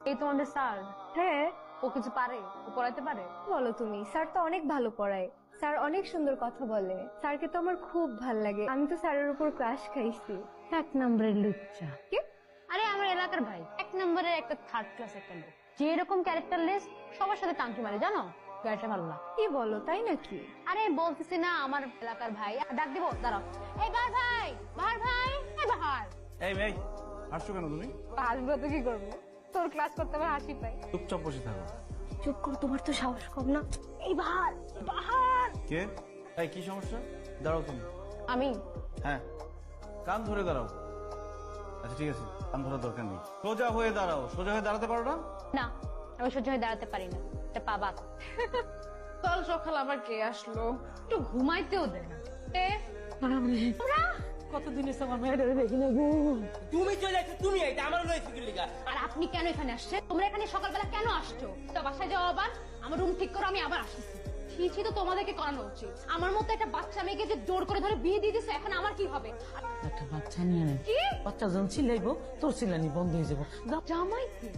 এই তোমাদের স্যার? হ্যাঁ। ও কিছু পারে? ও পড়াইতে পারে? বলো তুমি, স্যার তো অনেক ভালো পড়ায়। স্যার অনেক সুন্দর কথা বলে। স্যারকে তো আমার খুব ভাল লাগে। আমি তো স্যারের উপর ক্রাশ খাইছি। 1 নম্বরের লুচ্চা। কি? আরে আমার এলাকার ভাই, 1 নম্বরের একটা 3rd ক্লাস একটা লোক, যে এরকম ক্যারেক্টারলেস সবার সাথে টাঙ্কি মারে, জানো? গাড়িটা ভালো না। কি বলো, তাই নাকি? আরে বলতেছি না, আমার এলাকার ভাই। ডাক দিব, দাঁড়াও। এই বাহার ভাই, বাহার ভাই, এই বাহার। এই ভাই, হাসছো কেন তুমি? হাসবো তো কি করবো? তোর ক্লাস করতে আমার হাসি পাই। চুপচাপ বসে থাকো। চুপ করো, তোমার তো সাহস কম না। এই বাহার, বাহার। কে? এই কি সমস্যা? দাঁড়াও তুমি। আমি হ্যাঁ, কান ধরে দাঁড়াও। আচ্ছা ঠিক আছে, কান ধরার দরকার নেই। সোজা হয়ে দাঁড়াও। সোজা হয়ে দাঁড়াতে পারো না? না, আমি সহ্য হয়ে দাঁড়াতে পারি না। এটা পাবা। কাল সকাল আবার কে আসলো? একটু ঘুমাইতেও দে না। কতদিন এসে আমার মেয়েদের দেখি না গো। তুমি চলে আসছো, তুমি এইটা আমার লইছি কি লিগা? আর আপনি কেন এখানে আসছেন? তোমরা এখানে সকালবেলা কেন আসছো? তো বাসায় যাও, আবার আমার রুম ঠিক করো, আমি আবার আসছি। ছি তো তোমাদেরকে করানো উচিত। আমার মতো একটা বাচ্চা মেয়েকে যে জোর করে ধরে বিয়ে দিয়ে দিছে, এখন আমার কি হবে? একটা বাচ্চা নিয়ে নে। কি? বাচ্চা যখন চিল্লাইবো তোর চিল্লানি বন্ধ হয়ে যাবো। জামাই কি?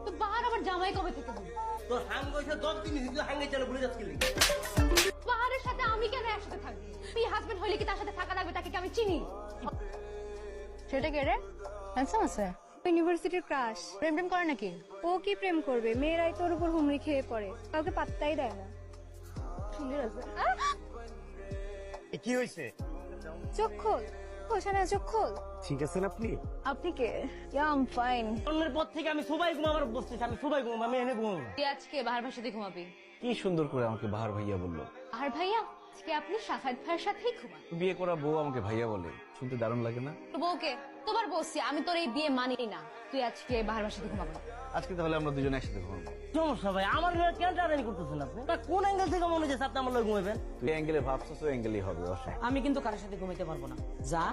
তো বাহার আবার জামাই কবে থেকে হলো? তোর হাঙ্গ হইছে 10 দিন হইছে, হাঙ্গে চলে ভুলে যাচ্ছিস কি লিগা? বাহারের সাথে আমি কেন একসাথে থাকবো? তুই হাজবেন্ড হইলে কি তার সাথে থাকা লাগবে? তাকে কি আমি চিনি? সেটা কে রে? হ্যান্ডসাম আছে? ইউনিভার্সিটির ক্রাশ। প্রেম প্রেম করে নাকি? ও কি প্রেম করবে? মেয়েরাই তোর উপর হুমড়ি খেয়ে পড়ে, কাউকে পাত্তাই দেয় না। সুন্দর আছে। কি হয়েছে? চোখ খোল, হোসানা চোখ খোল। ঠিক আছেন আপনি? আপনি কে? I am fine. অন্যের পর থেকে আমি সবাই ঘুমাবার বসতেছি, আমি সবাই ঘুমাবো, আমি এনে ঘুমাবো। তুই আজকে বাহার ভাইয়ের সাথে ঘুমাবি? কি সুন্দর করে আমাকে বাহার ভাইয়া বললো। আর ভাইয়া, আজকে আপনি সাফায়েত ভাইয়ের সাথেই ঘুমান। বিয়ে করা বউ আমাকে ভাইয়া বলে, শুনতে দারুণ লাগে না? তোর বউকে? তোমার বলছি, আমি তোর এই বিয়ে মানি না। তুই আজকে বাহার ভাইয়ের সাথে ঘুমাবো না। আজকে তাহলে আমরা দুজনে একসাথে ঘুমাবো। সমস্যা ভাই, আমার লগে কেন টানাটানি করতেছেন আপনি? তা কোন অ্যাঙ্গেল থেকে মনে হচ্ছে আপনি আমার লগে ঘুমাবেন? তুই অ্যাঙ্গেলে ভাবছিস, ওই অ্যাঙ্গেলই হবে। অসুবিধা আমি কিন্তু কারোর সাথে ঘুমাইতে পারবো না। যা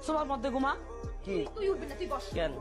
সোফার মধ্যে ঘুমা। কি? তুই উঠবি না, তুই বস। কেন?